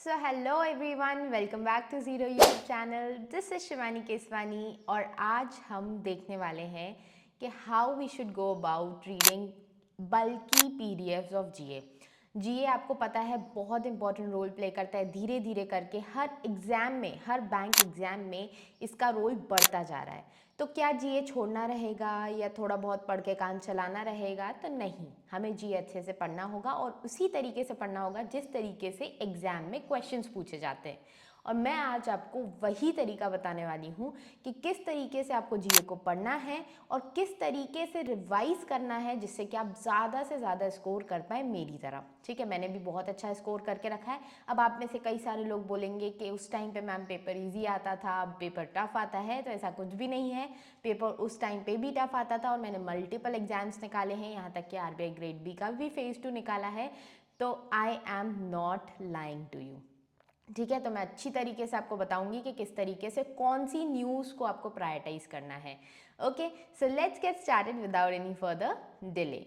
So hello everyone, welcome back to zero YouTube channel. This is Shivani Keswani और आज हम देखने वाले हैं कि how we should go about reading बल्कि पीडीएफ्स ऑफ जीए। जीए आपको पता है बहुत इंपॉर्टेंट रोल प्ले करता है। धीरे धीरे करके हर एग्ज़ाम में, हर बैंक एग्ज़ाम में इसका रोल बढ़ता जा रहा है। तो क्या जीए छोड़ना रहेगा या थोड़ा बहुत पढ़ के काम चलाना रहेगा? तो नहीं, हमें जीए अच्छे से पढ़ना होगा और उसी तरीके से पढ़ना होगा जिस तरीके से एग्ज़ाम में क्वेश्चंस पूछे जाते हैं। और मैं आज आपको वही तरीका बताने वाली हूँ कि किस तरीके से आपको जीए को पढ़ना है और किस तरीके से रिवाइज करना है जिससे कि आप ज़्यादा से ज़्यादा स्कोर कर पाए मेरी तरह। ठीक है, मैंने भी बहुत अच्छा स्कोर करके रखा है। अब आप में से कई सारे लोग बोलेंगे कि उस टाइम पे मैम पेपर इजी आता था, अब पेपर टफ आता है। तो ऐसा कुछ भी नहीं है। पेपर उस टाइम पे भी टफ आता था और मैंने मल्टीपल एग्जाम्स निकाले हैं, यहाँ तक कि आरबीआई ग्रेड बी का भी फेज 2 निकाला है। तो I am not lying to you. ठीक है, तो मैं अच्छी तरीके से आपको बताऊंगी कि किस तरीके से कौन सी न्यूज़ को आपको प्रायोरिटाइज करना है। Okay, so let's get started without any further delay.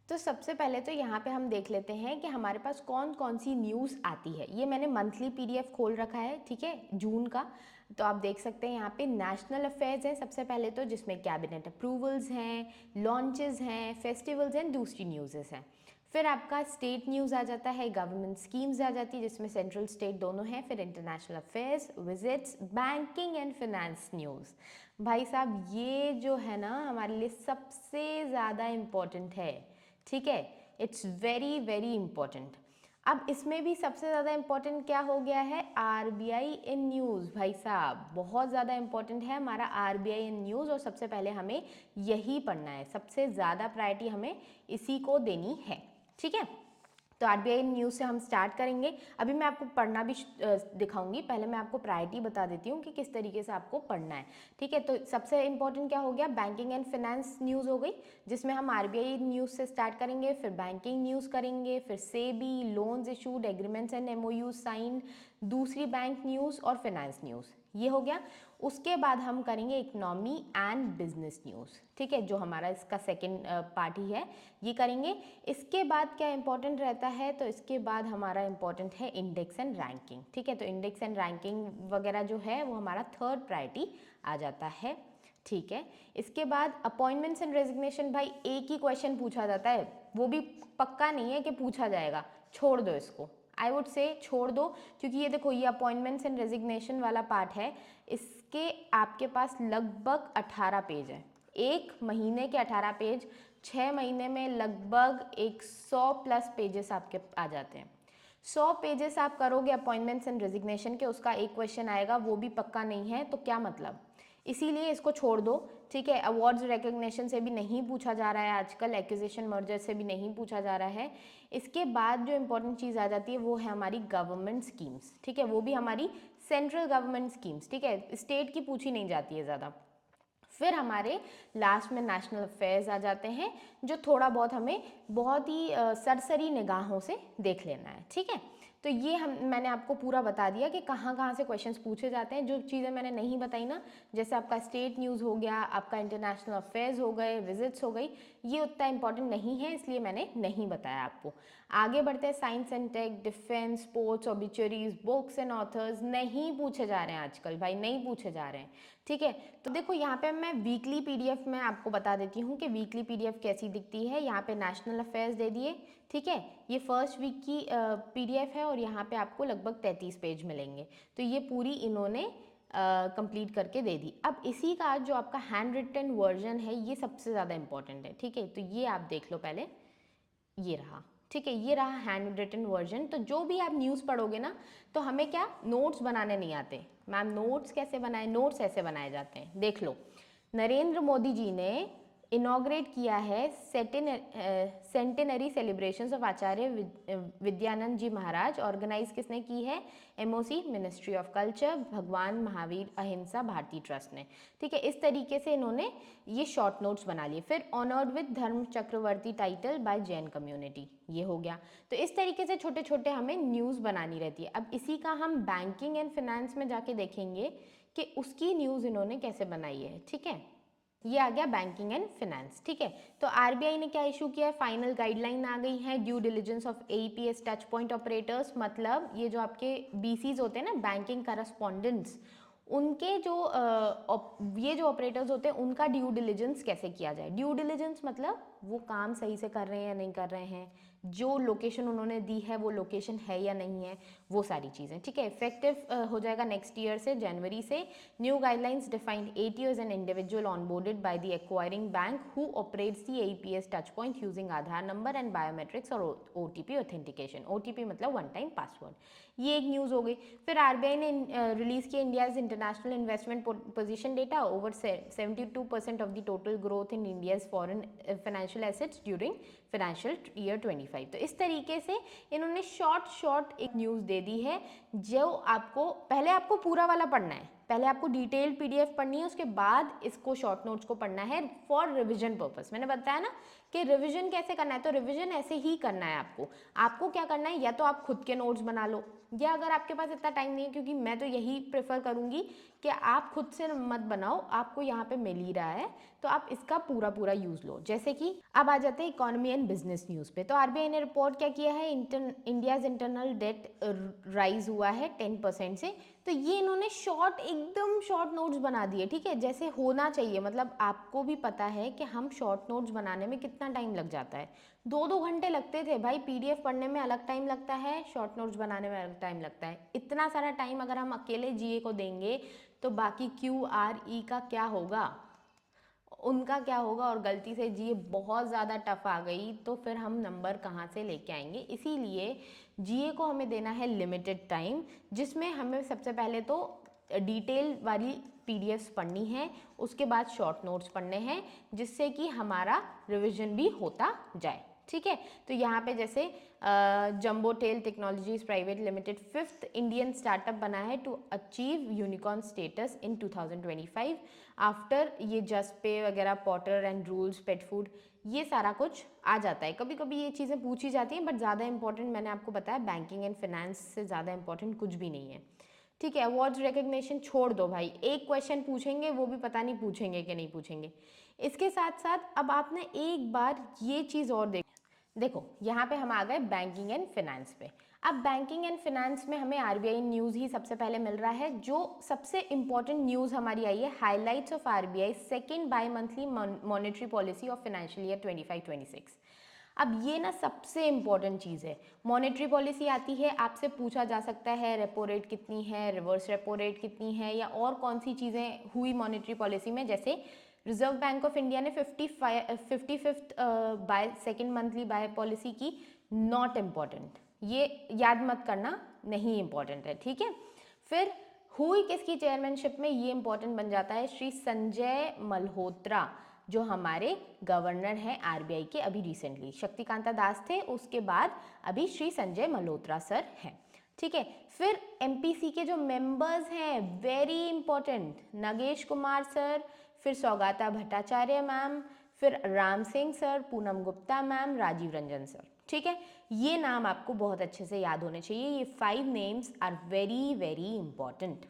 तो सबसे पहले तो यहाँ पे हम देख लेते हैं कि हमारे पास कौन कौन सी न्यूज़ आती है। ये मैंने मंथली पीडीएफ खोल रखा है, ठीक है, जून का। तो आप देख सकते हैं यहाँ पे नेशनल अफेयर्स है सबसे पहले तो, जिसमें कैबिनेट अप्रूवल्स हैं, लॉन्चेस हैं, फेस्टिवल्स हैं, दूसरी न्यूज़ेस हैं। फिर आपका स्टेट न्यूज़ आ जाता है, गवर्नमेंट स्कीम्स आ जाती है जिसमें सेंट्रल स्टेट दोनों हैं। फिर international affairs, visits, banking and finance news. भाई साहब ये जो है ना हमारे लिए सबसे ज़्यादा इम्पॉर्टेंट है। ठीक है, इट्स वेरी वेरी इम्पॉर्टेंट। अब इसमें भी सबसे ज़्यादा इम्पॉर्टेंट क्या हो गया है? RBI in news. भाई साहब बहुत ज़्यादा इम्पॉर्टेंट है हमारा आरबीआई इन न्यूज़ और सबसे पहले हमें यही पढ़ना है। सबसे ज़्यादा प्रायोरिटी हमें इसी को देनी है। ठीक है, तो आरबीआई न्यूज़ से हम स्टार्ट करेंगे। अभी मैं आपको पढ़ना भी दिखाऊंगी, पहले मैं आपको प्रायोरिटी बता देती हूँ कि किस तरीके से आपको पढ़ना है। ठीक है, तो सबसे इंपॉर्टेंट क्या हो गया? बैंकिंग एंड फिनेंस न्यूज़ हो गई, जिसमें हम आरबीआई न्यूज़ से स्टार्ट करेंगे, फिर बैंकिंग न्यूज़ करेंगे, फिर SEBI, loans issued, agreements and MOU sign, दूसरी बैंक न्यूज़ और फिनेंस न्यूज़, ये हो गया। उसके बाद हम करेंगे इकोनॉमी एंड बिजनेस न्यूज़। ठीक है, जो हमारा इसका सेकेंड पार्ट ही है, ये करेंगे। इसके बाद क्या इंपॉर्टेंट रहता है? तो इसके बाद हमारा इंपॉर्टेंट है इंडेक्स एंड रैंकिंग। ठीक है, तो इंडेक्स एंड रैंकिंग वगैरह जो है वो हमारा थर्ड प्रायोरिटी आ जाता है। ठीक है, इसके बाद अपॉइंटमेंट्स एंड रेजिग्नेशन। भाई एक ही क्वेश्चन पूछा जाता है, वो भी पक्का नहीं है कि पूछा जाएगा, छोड़ दो इसको। आई वुड से छोड़ दो, क्योंकि ये देखो, ये अपॉइंटमेंट्स एंड रेजिग्नेशन वाला पार्ट है, इसके आपके पास लगभग 18 पेज है। एक महीने के 18 पेज, 6 महीने में लगभग 100 प्लस पेजेस आपके आ जाते हैं। 100 पेजेस आप करोगे अपॉइंटमेंट्स एंड रेजिग्नेशन के, उसका एक क्वेश्चन आएगा, वो भी पक्का नहीं है, तो क्या मतलब? इसीलिए इसको छोड़ दो। ठीक है, अवार्ड्स रिकग्निशन से भी नहीं पूछा जा रहा है आजकल, एक्विजिशन मर्जर से भी नहीं पूछा जा रहा है। इसके बाद जो इंपॉर्टेंट चीज़ आ जाती है वो है हमारी गवर्नमेंट स्कीम्स। ठीक है, वो भी हमारी सेंट्रल गवर्नमेंट स्कीम्स। ठीक है, स्टेट की पूछी नहीं जाती है ज़्यादा। फिर हमारे लास्ट में नेशनल अफेयर्स आ जाते हैं, जो थोड़ा बहुत हमें बहुत ही सरसरी निगाहों से देख लेना है। ठीक है, तो ये मैंने आपको पूरा बता दिया कि कहाँ कहाँ से क्वेश्चंस पूछे जाते हैं। जो चीज़ें मैंने नहीं बताई ना, जैसे आपका स्टेट न्यूज़ हो गया, आपका इंटरनेशनल अफेयर्स हो गए, विजिट्स हो गई, ये उतना इंपॉर्टेंट नहीं है, इसलिए मैंने नहीं बताया आपको। आगे बढ़ते हैं, science and tech, defence, sports, obituaries, books and authors नहीं पूछे जा रहे हैं आजकल। भाई नहीं पूछे जा रहे हैं। ठीक है, तो देखो यहाँ पे मैं वीकली पीडीएफ में आपको बता देती हूँ कि वीकली पीडीएफ कैसी दिखती है। यहाँ पे नेशनल अफेयर्स दे दिए। ठीक है, ये फर्स्ट वीक की पीडीएफ है और यहाँ पे आपको लगभग 33 पेज मिलेंगे। तो ये पूरी इन्होंने कंप्लीट करके दे दी। अब इसी का जो आपका हैंड रिटन वर्जन है, ये सबसे ज़्यादा इंपॉर्टेंट है। ठीक है, तो ये आप देख लो पहले, ये रहा। ठीक है, ये रहा हैंड रिटन वर्जन। तो जो भी आप न्यूज़ पढ़ोगे ना, तो हमें क्या नोट्स बनाने नहीं आते। मैम नोट्स कैसे बनाए? नोट्स ऐसे बनाए जाते हैं, देख लो। नरेंद्र मोदी जी ने इनॉग्रेट किया है centenary celebrations of Acharya Vidyanand ji Maharaj. Organise किसने की है? एमओसी, मिनिस्ट्री ऑफ कल्चर, भगवान महावीर अहिंसा भारती ट्रस्ट ने। ठीक है, इस तरीके से इन्होंने ये शॉर्ट नोट्स बना लिए। फिर ऑनर्ड विद धर्म चक्रवर्ती टाइटल बाय जैन कम्युनिटी, ये हो गया। तो इस तरीके से छोटे छोटे हमें न्यूज़ बनानी रहती है। अब इसी का हम बैंकिंग एंड फिनेंस में जाके देखेंगे कि उसकी न्यूज़ इन्होंने कैसे बनाई है। ठीक है, ये आ गया बैंकिंग एंड फिनेंस, ठीक है। तो आरबीआई ने क्या इशू किया है, फाइनल गाइडलाइन आ गई है, due diligence of AEPS touch point operators, मतलब ये जो आपके बीसीज होते हैं ना, बैंकिंग करस्पॉन्डेंट्स, उनके जो ये जो ऑपरेटर्स होते हैं उनका ड्यू डिलिजेंस कैसे किया जाए। ड्यू डिलिजेंस मतलब वो काम सही से कर रहे हैं या नहीं कर रहे हैं, जो लोकेशन उन्होंने दी है वो लोकेशन है या नहीं है, वो सारी चीज़ें, ठीक है। इफेक्टिव हो जाएगा नेक्स्ट ईयर से, जनवरी से। New guidelines defined ATO as an individual onboarded by the acquiring bank who operates the APS touch point using Aadhaar number and biometrics और OTP authentication। OTP मतलब वन टाइम पासवर्ड। ये एक news हो गई। फिर RBI ने release किया India's international investment position data, over 72% of the total growth in India's foreign financial assets during financial year 25। तो इस तरीके से इन्होंने शॉर्ट एक न्यूज़ दे दी है, जो आपको पहले आपको पूरा वाला पढ़ना है, पहले आपको डिटेल पीडीएफ पढ़नी है, उसके बाद इसको शॉर्ट नोट्स को पढ़ना है फॉर रिवीजन पर्पस। मैंने बताया ना कि रिवीजन कैसे करना है, तो रिवीजन ऐसे ही करना है आपको क्या करना है, या तो आप खुद के नोट्स बना लो, या अगर आपके पास इतना टाइम नहीं है, क्योंकि मैं तो यही प्रेफर करूंगी कि आप खुद से मत बनाओ, आपको यहाँ पे मिल ही रहा है तो आप इसका पूरा यूज़ लो। जैसे कि अब आ जाते हैं इकोनॉमी एंड बिजनेस न्यूज़ पे। तो आरबीआई ने रिपोर्ट क्या किया है, इंडियाज इंटरनल डेट राइज हुआ है 10% से। तो ये इन्होंने एकदम शॉर्ट नोट्स बना दिए, ठीक है, जैसे होना चाहिए। मतलब आपको भी पता है कि हम शॉर्ट नोट्स बनाने में कितना टाइम लग जाता है, 2-2 घंटे लगते थे भाई, पीडीएफ पढ़ने में अलग टाइम लगता है, शॉर्ट नोट्स बनाने में अलग टाइम लगता है। इतना सारा टाइम अगर हम अकेले जीए को देंगे तो बाकी QRE का क्या होगा, उनका क्या होगा। और गलती से जीए बहुत ज़्यादा टफ आ गई तो फिर हम नंबर कहाँ से लेके आएंगे। इसीलिए जीए को हमें देना है लिमिटेड टाइम, जिसमें हमें सबसे पहले तो डिटेल वाली पीडीएफ्स पढ़नी है, उसके बाद शॉर्ट नोट्स पढ़ने हैं, जिससे कि हमारा रिवीजन भी होता जाए, ठीक है। तो यहाँ पे जैसे jumbo tail technologies private limited 5th Indian startup बना है to achieve unicorn status in 2025 after ये जस्ट पे वगैरह, potter and rules, pet food, ये सारा कुछ आ जाता है। कभी कभी ये चीज़ें पूछी जाती हैं, बट ज़्यादा इंपॉर्टेंट मैंने आपको बताया बैंकिंग एंड फिनेंस से ज़्यादा इंपॉर्टेंट कुछ भी नहीं है, ठीक है। अवार्ड्स रिकग्निशन छोड़ दो भाई, एक क्वेश्चन पूछेंगे, वो भी पता नहीं पूछेंगे कि नहीं पूछेंगे। इसके साथ साथ अब आपने एक बार ये चीज़ और देखो यहाँ पे हम आ गए बैंकिंग एंड फिनेंस पे। अब बैंकिंग एंड फिनेंस में हमें आरबीआई न्यूज़ ही सबसे पहले मिल रहा है। जो सबसे इंपॉर्टेंट न्यूज़ हमारी आई है, highlights of RBI second by monthly monetary policy of financial year 25-26। अब ये ना सबसे इंपॉर्टेंट चीज़ है। मॉनेटरी पॉलिसी आती है, आपसे पूछा जा सकता है रेपो रेट कितनी है, रिवर्स रेपो रेट कितनी है, या और कौन सी चीज़ें हुई मॉनेटरी पॉलिसी में। जैसे रिजर्व बैंक ऑफ इंडिया ने 55th by second monthly by policy की, नॉट इम्पॉर्टेंट, ये याद मत करना, नहीं इम्पॉर्टेंट है, ठीक है। फिर हुई किसकी चेयरमैनशिप में, ये इंपॉर्टेंट बन जाता है, श्री संजय मल्होत्रा, जो हमारे गवर्नर हैं आरबीआई के, अभी रिसेंटली शक्तिकांता दास थे, उसके बाद अभी श्री संजय मल्होत्रा सर हैं, ठीक है। फिर एमपीसी के जो मेंबर्स हैं, very important, Nagesh Kumar sir, फिर सौगाता भट्टाचार्य मैम, फिर Ram Singh sir, Poonam Gupta ma'am, Rajiv Ranjan sir, ठीक है। ये नाम आपको बहुत अच्छे से याद होने चाहिए, ये 5 नेम्स आर वेरी इंपॉर्टेंट,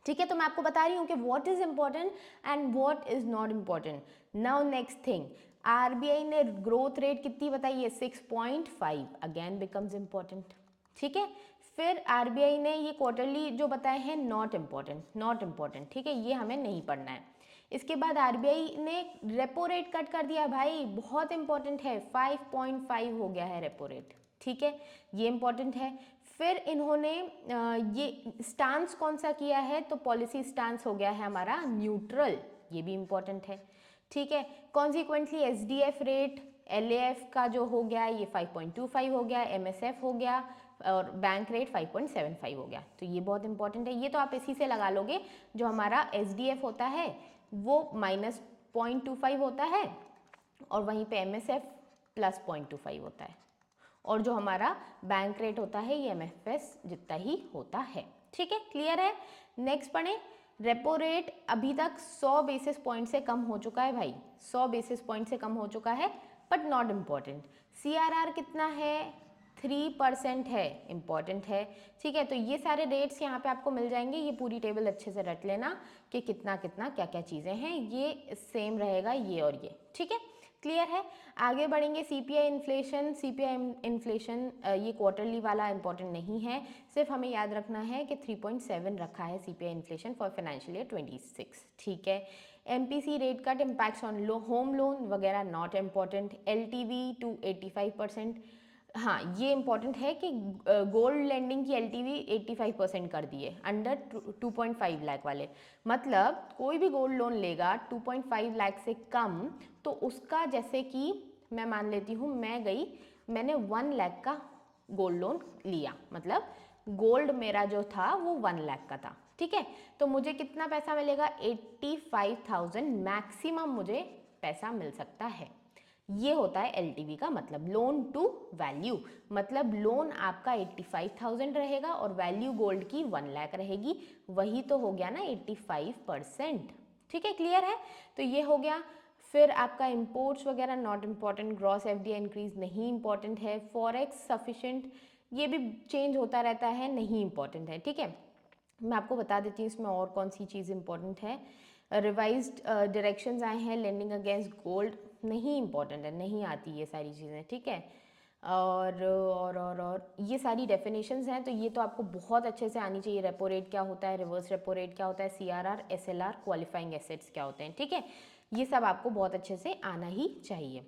ठीक है। तो मैं आपको बता रही हूँ कि what is important and what is not important. Now next thing, RBI ने ग्रोथ रेट कितनी बताई है, 6.5, अगेन बिकम्स इंपॉर्टेंट, ठीक है। फिर आरबीआई ने ये क्वार्टरली जो बताए हैं, नॉट इम्पॉर्टेंट, ठीक है, ये हमें नहीं पढ़ना है। इसके बाद आरबीआई ने रेपो रेट कट कर दिया भाई, बहुत इंपॉर्टेंट है, 5.5 हो गया है रेपो रेट, ठीक है, ये इंपॉर्टेंट है। फिर इन्होंने ये स्टांस कौन सा किया है, तो पॉलिसी स्टांस हो गया है हमारा न्यूट्रल, ये भी इंपॉर्टेंट है, ठीक है। कॉन्सिक्वेंटली एसडीएफ रेट, एलएएफ का जो हो गया ये 5.25 हो गया, एमएसएफ हो गया, और बैंक रेट 5.75 हो गया। तो ये बहुत इंपॉर्टेंट है, ये तो आप इसी से लगा लोगे, जो हमारा एसडीएफ होता है वो -0.25 होता है, और वहीं पे एमएसएफ +0.25 होता है, और जो हमारा बैंक रेट होता है ये एमएफएस जितना ही होता है, ठीक है, क्लियर है। नेक्स्ट पढ़ें, रेपो रेट अभी तक 100 बेसिस पॉइंट से कम हो चुका है भाई, 100 बेसिस पॉइंट से कम हो चुका है, बट नॉट इम्पॉर्टेंट। सीआरआर कितना है, 3% है, इम्पॉर्टेंट है, ठीक है। तो ये सारे रेट्स यहाँ पे आपको मिल जाएंगे, ये पूरी टेबल अच्छे से रट लेना कि कितना कितना क्या क्या चीज़ें हैं, ये सेम रहेगा ये और ये, ठीक है, क्लियर है। आगे बढ़ेंगे, सीपीआई इन्फ्लेशन। सीपीआई इन्फ्लेशन ये क्वार्टरली वाला इंपॉर्टेंट नहीं है, सिर्फ हमें याद रखना है कि 3.7 रखा है CPI inflation for financial year 26, ठीक है। MPC rate cut impacts on home loan वगैरह नॉट इम्पॉर्टेंट। एलटीवी टू 85%, हाँ ये इंपॉर्टेंट है कि गोल्ड लेंडिंग की एलटीवी 85% कर दिए अंडर 2.5 लाख वाले, मतलब कोई भी गोल्ड लोन लेगा 2.5 लाख से कम तो उसका, जैसे कि मैं मान लेती हूँ मैंने 1 लाख का गोल्ड लोन लिया, मतलब गोल्ड मेरा जो था वो 1 लाख का था, ठीक है। तो मुझे कितना पैसा मिलेगा, 85,000 मैक्सिमम मुझे पैसा मिल सकता है। ये होता है एलटीवी का मतलब, लोन टू वैल्यू, मतलब लोन आपका 85,000 रहेगा और वैल्यू गोल्ड की 1 लाख रहेगी, वही तो हो गया ना 85%, ठीक है, क्लियर है। तो ये हो गया। फिर आपका इंपोर्ट्स वगैरह not important, gross FDI increase नहीं इंपॉर्टेंट है, फॉरेक्स सफिशिएंट ये भी चेंज होता रहता है, नहीं इंपॉर्टेंट है, ठीक है। मैं आपको बता देती हूँ इसमें और कौन सी चीज़ इंपॉर्टेंट है। रिवाइज्ड डायरेक्शंस आए हैं, लेंडिंग अगेंस्ट गोल्ड नहीं इंपॉर्टेंट है, नहीं आती ये सारी चीज़ें, ठीक है। और ये सारी डेफिनेशंस हैं, तो ये तो आपको बहुत अच्छे से आनी चाहिए। रेपो रेट क्या होता है, रिवर्स रेपो रेट क्या होता है, सीआरआर, एसएलआर, क्वालिफाइंग एसेट्स क्या होते हैं, ठीक है, ये सब आपको बहुत अच्छे से आना ही चाहिए।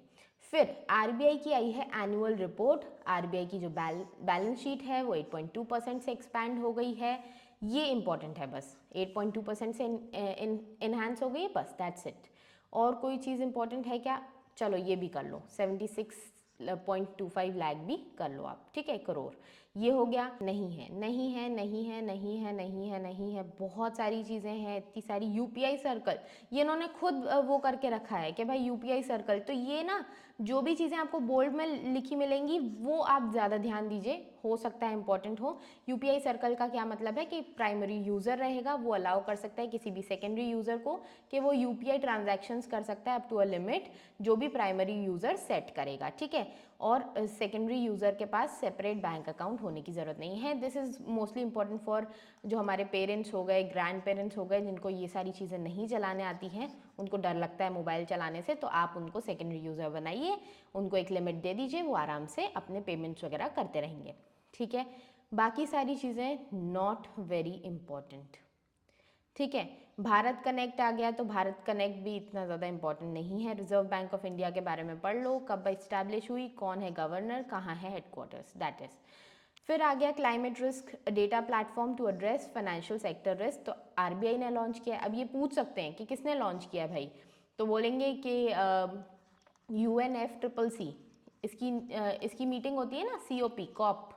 फिर आरबीआई की आई है एनुअल रिपोर्ट। आरबीआई की जो बैलेंस शीट है वो 8.2% से एक्सपैंड हो गई है, ये इंपॉर्टेंट है बस, 8.2% से इनहांस हो गई है, बस दैट्स इट। और कोई चीज़ इंपॉर्टेंट है क्या, चलो ये भी कर लो, 76.25 लाख भी कर लो आप, ठीक है, करोड़, ये हो गया। नहीं है, नहीं है, नहीं है, नहीं है, नहीं है, नहीं है, बहुत सारी चीज़ें हैं, इतनी सारी। यूपीआई सर्कल, ये इन्होंने खुद वो करके रखा है कि भाई यूपीआई सर्कल, तो ये ना जो भी चीज़ें आपको बोल्ड में लिखी मिलेंगी वो आप ज़्यादा ध्यान दीजिए, हो सकता है इंपॉर्टेंट हो। यूपीआई सर्कल का क्या मतलब है कि प्राइमरी यूज़र रहेगा, वो अलाउ कर सकता है किसी भी सेकेंडरी यूज़र को कि वो यूपीआई ट्रांजैक्शंस कर सकता है अप टू अ लिमिट जो भी प्राइमरी यूज़र सेट करेगा, ठीक है। और सेकेंडरी यूज़र के पास सेपरेट बैंक अकाउंट होने की ज़रूरत नहीं है। This is mostly important for जो हमारे पेरेंट्स हो गए, ग्रैंड पेरेंट्स हो गए, जिनको ये सारी चीज़ें नहीं चलाने आती हैं, उनको डर लगता है मोबाइल चलाने से, तो आप उनको सेकेंडरी यूज़र बनाइए, उनको एक लिमिट दे दीजिए, वो आराम से अपने पेमेंट्स वगैरह करते रहेंगे, ठीक है। बाकी सारी चीज़ें नॉट वेरी इंपॉर्टेंट, ठीक है। भारत कनेक्ट आ गया, तो भारत कनेक्ट भी इतना ज़्यादा इंपॉर्टेंट नहीं है। रिजर्व बैंक ऑफ इंडिया के बारे में पढ़ लो, कब इस्टेब्लिश हुई, कौन है गवर्नर, कहाँ है हेडक्वार्टर्स, दैट इज़। फिर आ गया climate risk data platform to address financial sector risk, तो आरबीआई ने लॉन्च किया। अब ये पूछ सकते हैं कि किसने लॉन्च किया भाई, तो बोलेंगे कि UNFCCC, इसकी मीटिंग होती है ना, COP, कॉप,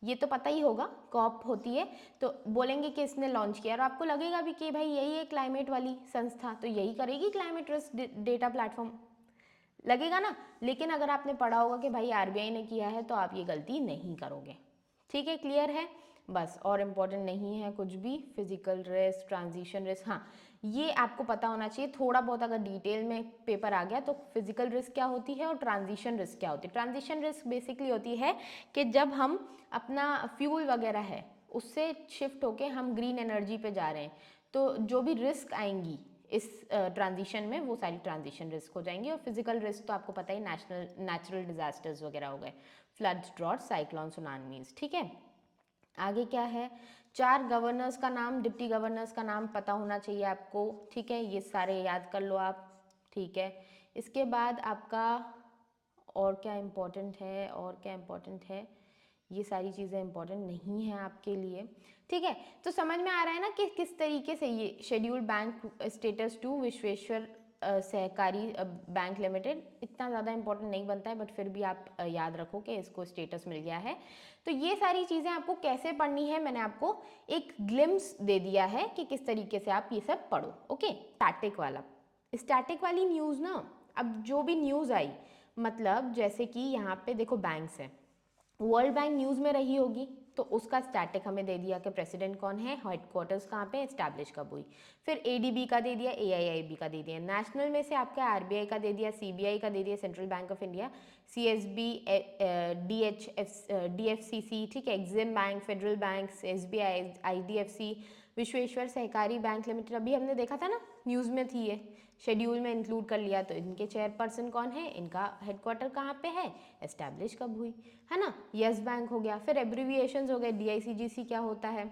ये तो पता ही होगा, कॉप होती है, तो बोलेंगे कि इसने लॉन्च किया, और आपको लगेगा भी कि भाई यही है क्लाइमेट वाली संस्था, तो यही करेगी क्लाइमेट रिस्क डेटा प्लेटफॉर्म, लगेगा ना। लेकिन अगर आपने पढ़ा होगा कि भाई आरबीआई ने किया है, तो आप ये गलती नहीं करोगे, ठीक है, क्लियर है, बस। और इम्पोर्टेंट नहीं है कुछ भी। फिजिकल रिस्क, ट्रांजिशन रिस्क, हाँ ये आपको पता होना चाहिए थोड़ा बहुत, अगर डिटेल में पेपर आ गया तो फिजिकल रिस्क क्या होती है और ट्रांजिशन रिस्क क्या होती है। ट्रांजिशन रिस्क बेसिकली होती है कि जब हम अपना फ्यूल वगैरह है उससे शिफ्ट होके हम ग्रीन एनर्जी पे जा रहे हैं, तो जो भी रिस्क आएंगी इस ट्रांजिशन में, वो सारी ट्रांजिशन रिस्क हो जाएंगी। और फिजिकल रिस्क तो आपको पता ही, नेचुरल डिजास्टर्स वगैरह हो गए, फ्लड्स, ड्रॉट, साइक्लोन, सुनामीज, ठीक है। आगे क्या है, 4 गवर्नर्स का नाम, डिप्टी गवर्नर्स का नाम पता होना चाहिए आपको, ठीक है, ये सारे याद कर लो आप, ठीक है। इसके बाद आपका और क्या इम्पोर्टेंट है, और क्या इम्पोर्टेंट है, ये सारी चीज़ें इंपॉर्टेंट नहीं हैं आपके लिए, ठीक है। तो समझ में आ रहा है ना कि किस तरीके से ये scheduled bank status to Vishweshwar Sahakari bank limited, इतना ज़्यादा इंपॉर्टेंट नहीं बनता है, बट फिर भी आप याद रखो कि इसको स्टेटस मिल गया है। तो ये सारी चीज़ें आपको कैसे पढ़नी है, मैंने आपको एक ग्लिम्स दे दिया है कि किस तरीके से आप ये सब पढ़ो, ओके। स्टैटिक वाली न्यूज़ ना, अब जो भी न्यूज़ आई, मतलब जैसे कि यहाँ पे देखो बैंक्स है, वर्ल्ड बैंक न्यूज़ में रही होगी, तो उसका स्टैटिक हमें दे दिया कि प्रेसिडेंट कौन है, हेडक्वार्टर्स कहाँ पे, एस्टैब्लिश कब हुई। फिर एडीबी का दे दिया, एआईआईबी का दे दिया। नेशनल में से आपका आरबीआई का दे दिया, सीबीआई का दे दिया, central bank of India, CSB, DFCC, ठीक है, EXIM bank, federal bank, SBI, IDFC, Vishweshwar Sahakari bank limited, अभी हमने देखा था ना, न्यूज़ में थी ये, शेड्यूल में इंक्लूड कर लिया। तो इनके चेयरपर्सन कौन है, इनका हेडक्वार्टर कहाँ पे है, एस्टैब्लिश कब हुई, है ना। यस बैंक हो गया। फिर एब्रीविएशंस हो गए, डीआईसीजीसी क्या होता है,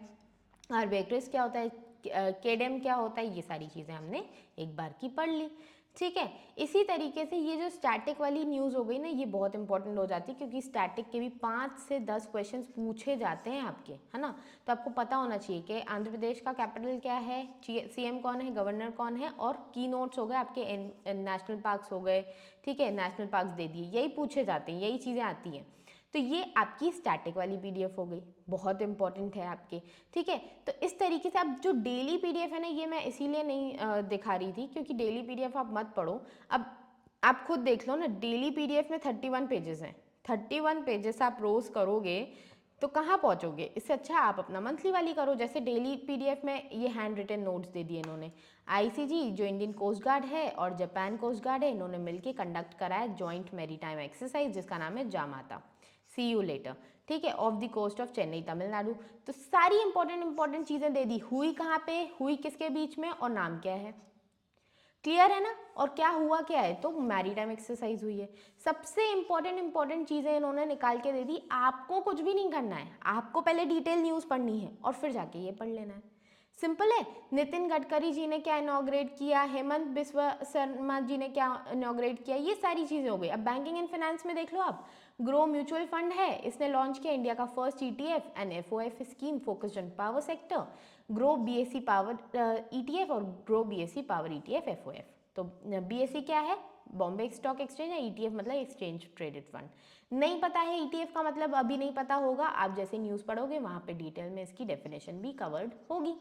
आर्बिट्रेज क्या होता है, केडेम क्या होता है, ये सारी चीज़ें हमने एक बार की पढ़ ली, ठीक है। इसी तरीके से ये जो स्टैटिक वाली न्यूज़ हो गई ना, ये बहुत इंपॉर्टेंट हो जाती है, क्योंकि स्टैटिक के भी 5 से 10 क्वेश्चंस पूछे जाते हैं आपके, है ना। तो आपको पता होना चाहिए कि आंध्र प्रदेश का कैपिटल क्या है, सीएम कौन है, गवर्नर कौन है, और की नोट्स हो गए आपके, नेशनल पार्क्स हो गए, ठीक है, नेशनल पार्क्स दे दिए, यही पूछे जाते हैं, यही चीज़ें आती हैं। तो ये आपकी स्टैटिक वाली पीडीएफ हो गई, बहुत इंपॉर्टेंट है आपके, ठीक है। तो इस तरीके से आप जो डेली पीडीएफ है ना, ये मैं इसीलिए नहीं दिखा रही थी, क्योंकि डेली पीडीएफ आप मत पढ़ो। अब आप खुद देख लो ना, डेली पीडीएफ में 31 पेजेस हैं, 31 पेजेस आप रोज करोगे तो कहाँ पहुँचोगे। इससे अच्छा आप अपना मंथली वाली करो। जैसे डेली पीडीएफ में ये हैंड रिटन नोट्स दे दिए इन्होंने, आईसीजी जो इंडियन कोस्ट गार्ड है और जापान कोस्ट गार्ड है, इन्होंने मिलकर कंडक्ट कराया जॉइंट मैरीटाइम एक्सरसाइज, जिसका नाम है जामाता, सी यू लेटर, ठीक है, of the coast of Chennai Tamil Nadu. तो सारी इंपॉर्टेंट चीज़ें दे दी, हुई कहाँ पे, हुई किसके बीच में, और नाम क्या है, क्लियर है ना। और क्या हुआ क्या है, तो मैरीटाइम एक्सरसाइज हुई है। सबसे इंपॉर्टेंट चीज़ें इन्होंने निकाल के दे दी। आपको कुछ भी नहीं करना है, आपको पहले डिटेल न्यूज़ पढ़नी है और फिर जाके ये पढ़ लेना है, सिंपल है। नितिन गडकरी जी ने क्या इनॉग्रेट किया, हेमंत बिस्वा शर्मा जी ने क्या इनॉग्रेट किया, ये सारी चीज़ें हो गई। अब बैंकिंग एंड फाइनेंस में देख लो आप, ग्रो म्यूचुअल फंड है, इसने लॉन्च किया इंडिया का first ETF and FOF scheme focused on power sector, Groww BSE power ETF और Groww BSE power ETF FOF. तो बीएससी क्या है, बॉम्बे स्टॉक एक्सचेंज है, ईटीएफ मतलब एक्सचेंज ट्रेडेड फंड। नहीं पता है ईटीएफ का मतलब, अभी नहीं पता होगा, आप जैसे न्यूज़ पढ़ोगे वहाँ पे डिटेल में इसकी डेफिनेशन भी कवर्ड होगी,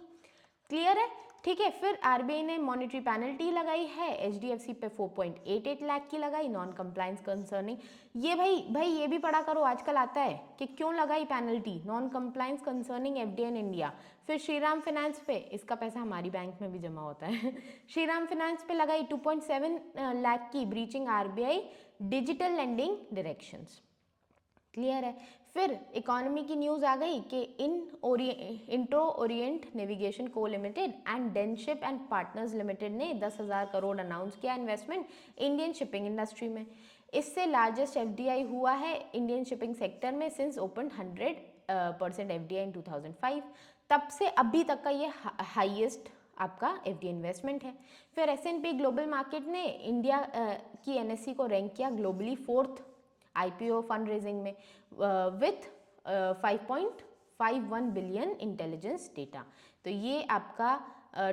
क्लियर है, ठीक है। फिर आरबीआई ने मॉनेटरी पेनल्टी लगाई है, एचडीएफसी पे 4.88 लाख की लगाई, नॉन कंप्लायंस कंसर्निंग। ये भाई ये भी पढ़ा करो, आजकल आता है कि क्यों लगाई penalty, non compliance concerning FDI in India. फिर श्रीराम फाइनेंस पे, इसका पैसा हमारी बैंक में भी जमा होता है श्रीराम फाइनेंस पे लगाई 2.7 लाख की, breaching RBI digital lending directions, clear है। फिर इकोनॉमी की न्यूज़ आ गई कि intro orient navigation co limited and डेनशिप एंड पार्टनर्स लिमिटेड ने 10,000 करोड़ अनाउंस किया इन्वेस्टमेंट इंडियन शिपिंग इंडस्ट्री में। इससे लार्जेस्ट एफडीआई हुआ है इंडियन शिपिंग सेक्टर में सिंस ओपन 100% एफडीआई इन 2005। तब से अभी तक का ये हाईएस्ट आपका एफडीआई इन्वेस्टमेंट है। फिर एस&पी ग्लोबल मार्केट ने इंडिया की एनएससी को रैंक किया globally 4th IPO fund raising में विथ 5.51 बिलियन इंटेलिजेंस डेटा। तो ये आपका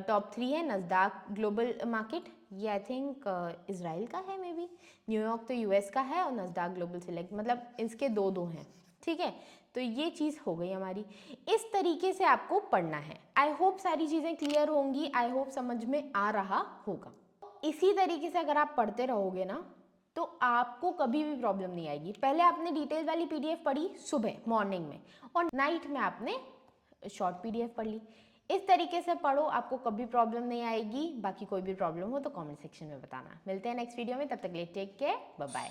टॉप 3 है। नस्दाक ग्लोबल मार्केट, ये आई थिंक इजराइल का है, मे बी न्यूयॉर्क तो यूएस का है, और नस्दाक ग्लोबल सिलेक्ट, मतलब इसके दो हैं, ठीक है। तो ये चीज़ हो गई हमारी, इस तरीके से आपको पढ़ना है। आई होप सारी चीज़ें क्लियर होंगी, आई होप समझ में आ रहा होगा। इसी तरीके से अगर आप पढ़ते रहोगे ना, तो आपको कभी भी प्रॉब्लम नहीं आएगी। पहले आपने डिटेल वाली पीडीएफ पढ़ी सुबह मॉर्निंग में, और नाइट में आपने शॉर्ट पीडीएफ पढ़ ली। इस तरीके से पढ़ो, आपको कभी प्रॉब्लम नहीं आएगी। बाकी कोई भी प्रॉब्लम हो तो कमेंट सेक्शन में बताना। मिलते हैं नेक्स्ट वीडियो में, तब तक के लिए टेक केयर, बाय बाय।